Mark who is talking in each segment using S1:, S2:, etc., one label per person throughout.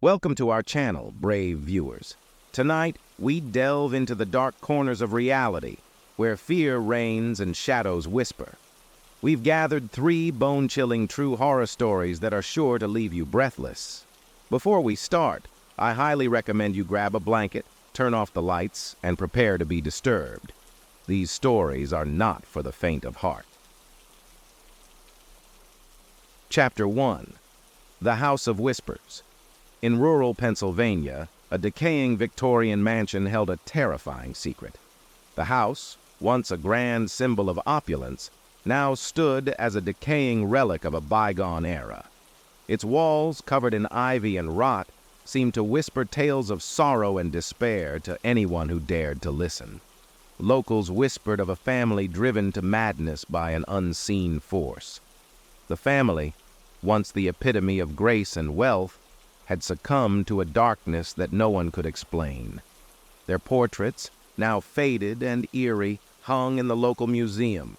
S1: Welcome to our channel, brave viewers. Tonight, we delve into the dark corners of reality, where fear reigns and shadows whisper. We've gathered 3 bone-chilling true horror stories that are sure to leave you breathless. Before we start, I highly recommend you grab a blanket, turn off the lights, and prepare to be disturbed. These stories are not for the faint of heart. Chapter 1. The House of Whispers. In rural Pennsylvania, a decaying Victorian mansion held a terrifying secret. The house, once a grand symbol of opulence, now stood as a decaying relic of a bygone era. Its walls, covered in ivy and rot, seemed to whisper tales of sorrow and despair to anyone who dared to listen. Locals whispered of a family driven to madness by an unseen force. The family, once the epitome of grace and wealth, had succumbed to a darkness that no one could explain. Their portraits, now faded and eerie, hung in the local museum,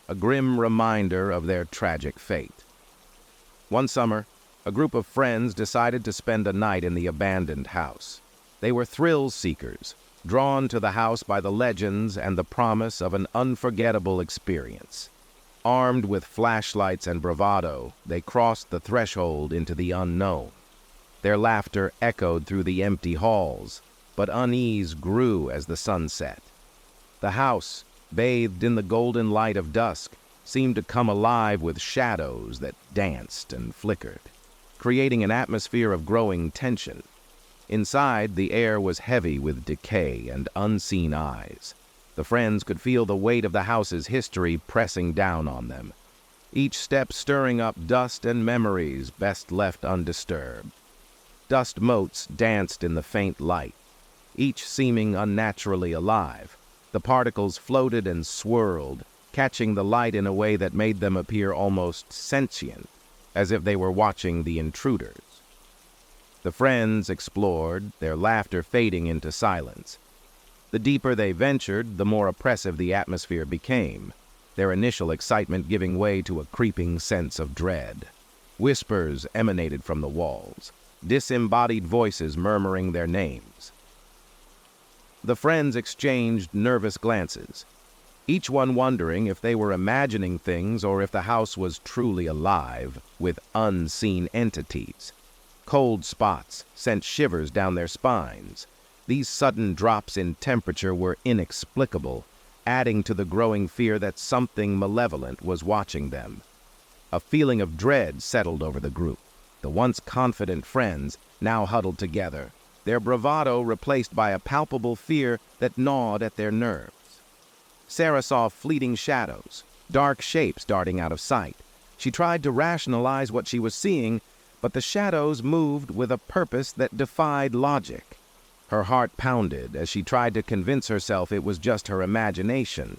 S1: a grim reminder of their tragic fate. One summer, a group of friends decided to spend a night in the abandoned house. They were thrill-seekers, drawn to the house by the legends and the promise of an unforgettable experience. Armed with flashlights and bravado, they crossed the threshold into the unknown. Their laughter echoed through the empty halls, but unease grew as the sun set. The house, bathed in the golden light of dusk, seemed to come alive with shadows that danced and flickered, creating an atmosphere of growing tension. Inside, the air was heavy with decay and unseen eyes. The friends could feel the weight of the house's history pressing down on them, each step stirring up dust and memories best left undisturbed. Dust motes danced in the faint light, each seeming unnaturally alive. The particles floated and swirled, catching the light in a way that made them appear almost sentient, as if they were watching the intruders. The friends explored, their laughter fading into silence. The deeper they ventured, the more oppressive the atmosphere became, their initial excitement giving way to a creeping sense of dread. Whispers emanated from the walls, disembodied voices murmuring their names. The friends exchanged nervous glances, each one wondering if they were imagining things or if the house was truly alive with unseen entities. Cold spots sent shivers down their spines. These sudden drops in temperature were inexplicable, adding to the growing fear that something malevolent was watching them. A feeling of dread settled over the group. The once confident friends now huddled together, their bravado replaced by a palpable fear that gnawed at their nerves. Sarah saw fleeting shadows, dark shapes darting out of sight. She tried to rationalize what she was seeing, but the shadows moved with a purpose that defied logic. Her heart pounded as she tried to convince herself it was just her imagination.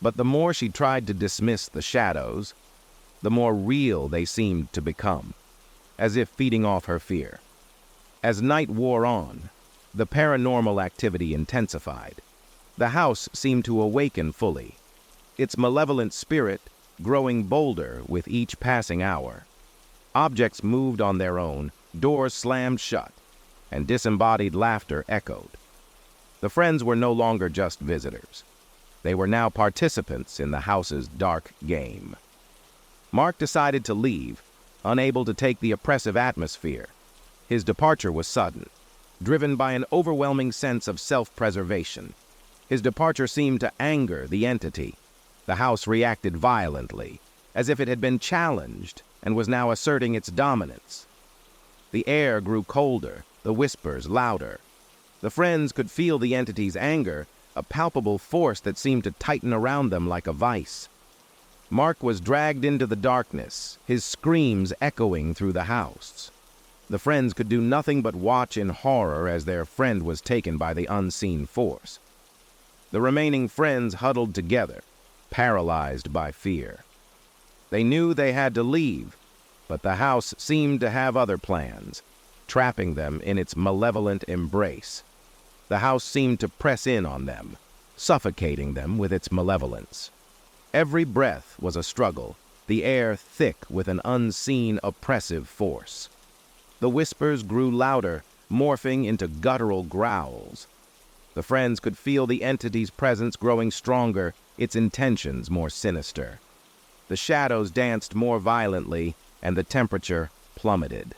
S1: But the more she tried to dismiss the shadows, the more real they seemed to become, as if feeding off her fear. As night wore on, the paranormal activity intensified. The house seemed to awaken fully, its malevolent spirit growing bolder with each passing hour. Objects moved on their own, doors slammed shut, and disembodied laughter echoed. The friends were no longer just visitors. They were now participants in the house's dark game. Mark decided to leave, unable to take the oppressive atmosphere. His departure was sudden, driven by an overwhelming sense of self-preservation. His departure seemed to anger the entity. The house reacted violently, as if it had been challenged and was now asserting its dominance. The air grew colder, the whispers louder. The friends could feel the entity's anger, a palpable force that seemed to tighten around them like a vice. Mark was dragged into the darkness, his screams echoing through the house. The friends could do nothing but watch in horror as their friend was taken by the unseen force. The remaining friends huddled together, paralyzed by fear. They knew they had to leave, but the house seemed to have other plans, trapping them in its malevolent embrace. The house seemed to press in on them, suffocating them with its malevolence. Every breath was a struggle, the air thick with an unseen, oppressive force. The whispers grew louder, morphing into guttural growls. The friends could feel the entity's presence growing stronger, its intentions more sinister. The shadows danced more violently, and the temperature plummeted.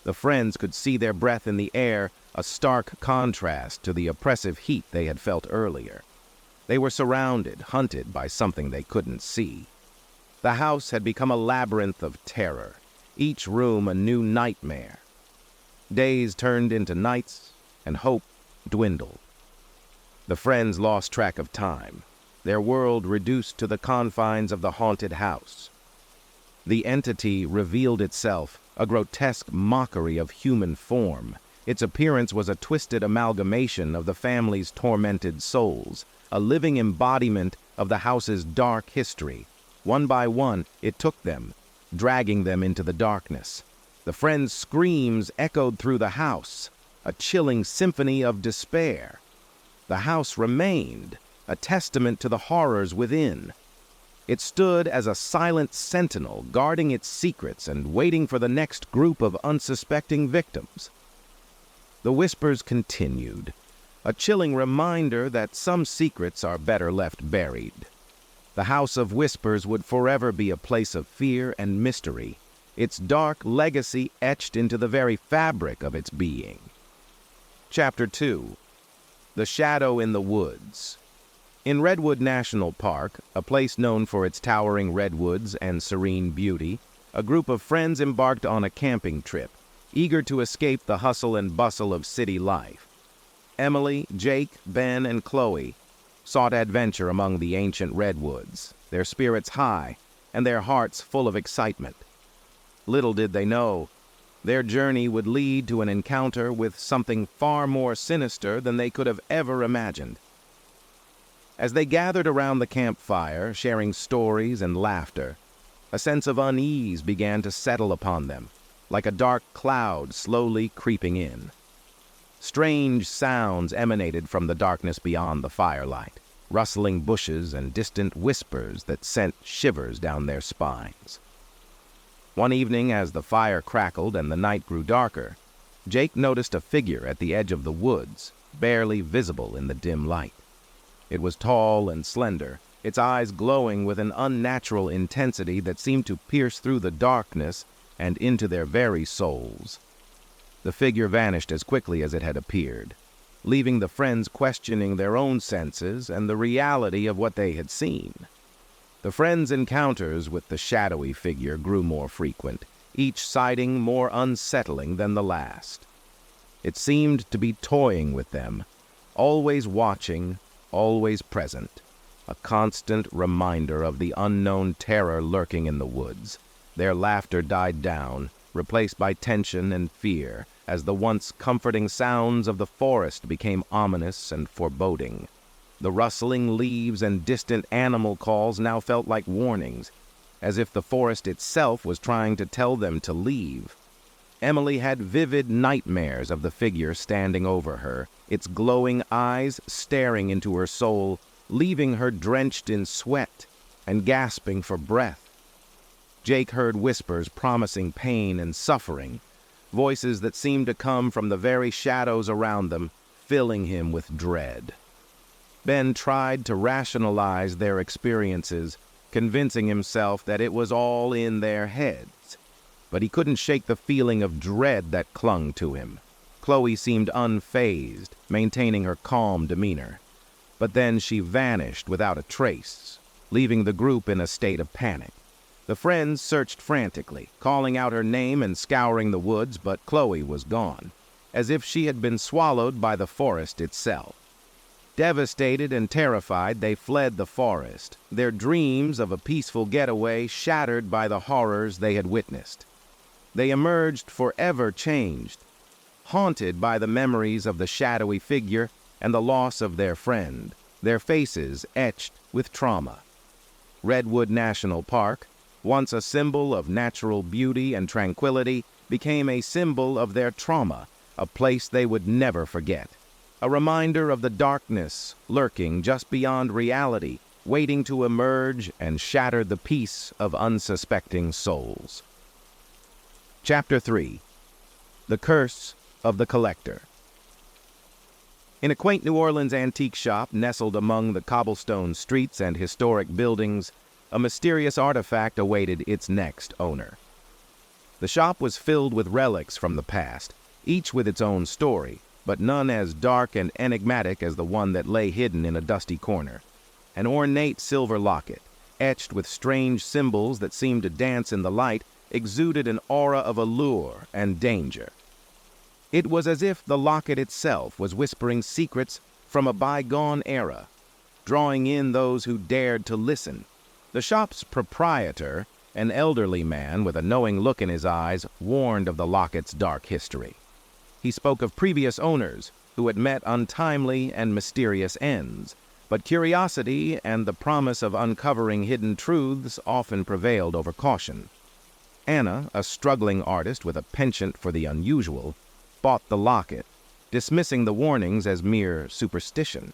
S1: The friends could see their breath in the air, a stark contrast to the oppressive heat they had felt earlier. They were surrounded, hunted by something they couldn't see. The house had become a labyrinth of terror, each room a new nightmare. Days turned into nights, and hope dwindled. The friends lost track of time, their world reduced to the confines of the haunted house. The entity revealed itself, a grotesque mockery of human form. Its appearance was a twisted amalgamation of the family's tormented souls, a living embodiment of the house's dark history. One by one, it took them, dragging them into the darkness. The friends' screams echoed through the house, a chilling symphony of despair. The house remained, a testament to the horrors within. It stood as a silent sentinel, guarding its secrets and waiting for the next group of unsuspecting victims. The whispers continued, a chilling reminder that some secrets are better left buried. The House of Whispers would forever be a place of fear and mystery, its dark legacy etched into the very fabric of its being. Chapter 2. The Shadow in the Woods. In Redwood National Park, a place known for its towering redwoods and serene beauty, a group of friends embarked on a camping trip, eager to escape the hustle and bustle of city life. Emily, Jake, Ben, and Chloe sought adventure among the ancient redwoods, their spirits high and their hearts full of excitement. Little did they know, their journey would lead to an encounter with something far more sinister than they could have ever imagined. As they gathered around the campfire, sharing stories and laughter, a sense of unease began to settle upon them, like a dark cloud slowly creeping in. Strange sounds emanated from the darkness beyond the firelight, rustling bushes and distant whispers that sent shivers down their spines. One evening, as the fire crackled and the night grew darker, Jake noticed a figure at the edge of the woods, barely visible in the dim light. It was tall and slender, its eyes glowing with an unnatural intensity that seemed to pierce through the darkness and into their very souls. The figure vanished as quickly as it had appeared, leaving the friends questioning their own senses and the reality of what they had seen. The friends' encounters with the shadowy figure grew more frequent, each sighting more unsettling than the last. It seemed to be toying with them, always watching, always present, a constant reminder of the unknown terror lurking in the woods. Their laughter died down, replaced by tension and fear, as the once comforting sounds of the forest became ominous and foreboding. The rustling leaves and distant animal calls now felt like warnings, as if the forest itself was trying to tell them to leave. Emily had vivid nightmares of the figure standing over her, its glowing eyes staring into her soul, leaving her drenched in sweat and gasping for breath. Jake heard whispers promising pain and suffering, voices that seemed to come from the very shadows around them, filling him with dread. Ben tried to rationalize their experiences, convincing himself that it was all in their heads. But he couldn't shake the feeling of dread that clung to him. Chloe seemed unfazed, maintaining her calm demeanor. But then she vanished without a trace, leaving the group in a state of panic. The friends searched frantically, calling out her name and scouring the woods, but Chloe was gone, as if she had been swallowed by the forest itself. Devastated and terrified, they fled the forest, their dreams of a peaceful getaway shattered by the horrors they had witnessed. They emerged forever changed, haunted by the memories of the shadowy figure and the loss of their friend, their faces etched with trauma. Redwood National Park, once a symbol of natural beauty and tranquility, became a symbol of their trauma, a place they would never forget. A reminder of the darkness lurking just beyond reality, waiting to emerge and shatter the peace of unsuspecting souls. Chapter 3. The Curse of the Collector. In a quaint New Orleans antique shop nestled among the cobblestone streets and historic buildings, a mysterious artifact awaited its next owner. The shop was filled with relics from the past, each with its own story, but none as dark and enigmatic as the one that lay hidden in a dusty corner. An ornate silver locket, etched with strange symbols that seemed to dance in the light, exuded an aura of allure and danger. It was as if the locket itself was whispering secrets from a bygone era, drawing in those who dared to listen. The shop's proprietor, an elderly man with a knowing look in his eyes, warned of the locket's dark history. He spoke of previous owners who had met untimely and mysterious ends, but curiosity and the promise of uncovering hidden truths often prevailed over caution. Anna, a struggling artist with a penchant for the unusual, bought the locket, dismissing the warnings as mere superstition.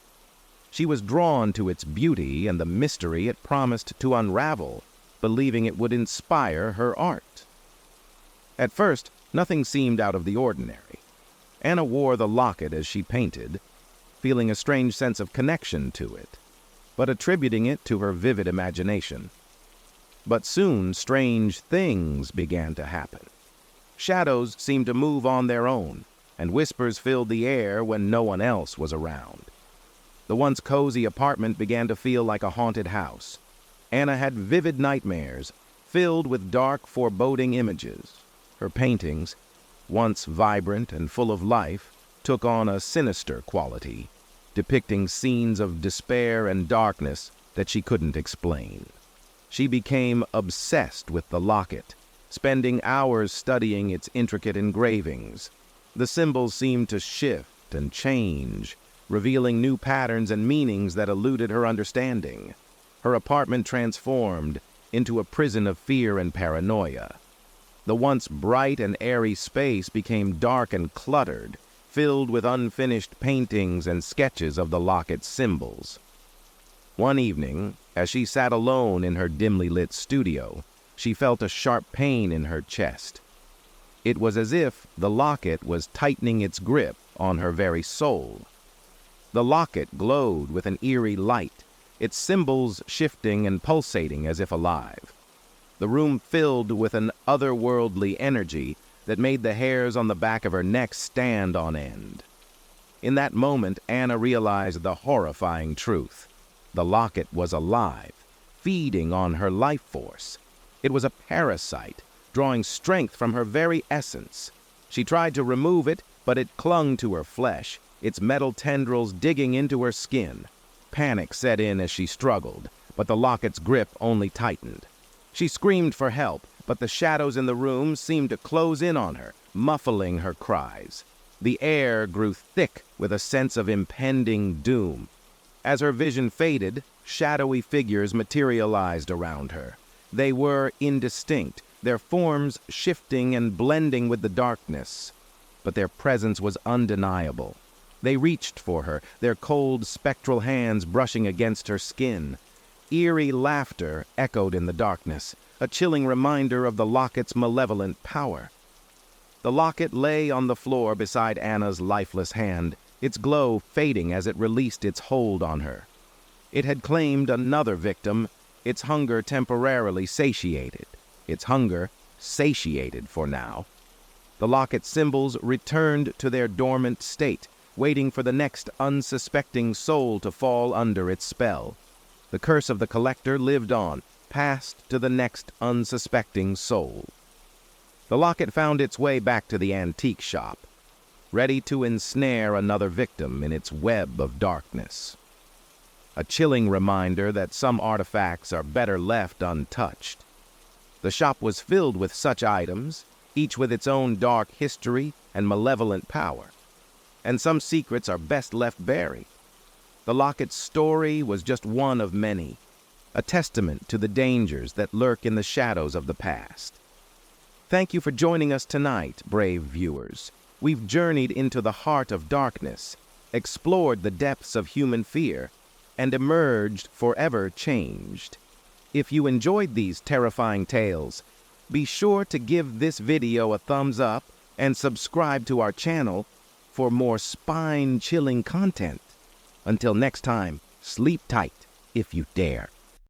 S1: She was drawn to its beauty and the mystery it promised to unravel, believing it would inspire her art. At first, nothing seemed out of the ordinary. Anna wore the locket as she painted, feeling a strange sense of connection to it, but attributing it to her vivid imagination. But soon strange things began to happen. Shadows seemed to move on their own, and whispers filled the air when no one else was around. The once cozy apartment began to feel like a haunted house. Anna had vivid nightmares, filled with dark, foreboding images. Her paintings, once vibrant and full of life, took on a sinister quality, depicting scenes of despair and darkness that she couldn't explain. She became obsessed with the locket, spending hours studying its intricate engravings. The symbols seemed to shift and change, revealing new patterns and meanings that eluded her understanding. Her apartment transformed into a prison of fear and paranoia. The once bright and airy space became dark and cluttered, filled with unfinished paintings and sketches of the locket's symbols. One evening, as she sat alone in her dimly lit studio, she felt a sharp pain in her chest. It was as if the locket was tightening its grip on her very soul. The locket glowed with an eerie light, its symbols shifting and pulsating as if alive. The room filled with an otherworldly energy that made the hairs on the back of her neck stand on end. In that moment, Anna realized the horrifying truth. The locket was alive, feeding on her life force. It was a parasite, drawing strength from her very essence. She tried to remove it, but it clung to her flesh, its metal tendrils digging into her skin. Panic set in as she struggled, but the locket's grip only tightened. She screamed for help, but the shadows in the room seemed to close in on her, muffling her cries. The air grew thick with a sense of impending doom. As her vision faded, shadowy figures materialized around her. They were indistinct, their forms shifting and blending with the darkness. But their presence was undeniable. They reached for her, their cold, spectral hands brushing against her skin. Eerie laughter echoed in the darkness, a chilling reminder of the locket's malevolent power. The locket lay on the floor beside Anna's lifeless hand, its glow fading as it released its hold on her. It had claimed another victim, its hunger temporarily satiated. Its hunger satiated for now. The locket's symbols returned to their dormant state, waiting for the next unsuspecting soul to fall under its spell. The curse of the collector lived on, passed to the next unsuspecting soul. The locket found its way back to the antique shop, ready to ensnare another victim in its web of darkness. A chilling reminder that some artifacts are better left untouched. The shop was filled with such items, each with its own dark history and malevolent power. And some secrets are best left buried. The locket's story was just one of many, a testament to the dangers that lurk in the shadows of the past. Thank you for joining us tonight, brave viewers. We've journeyed into the heart of darkness, explored the depths of human fear, and emerged forever changed. If you enjoyed these terrifying tales, be sure to give this video a thumbs up and subscribe to our channel for more spine-chilling content. Until next time, sleep tight if you dare.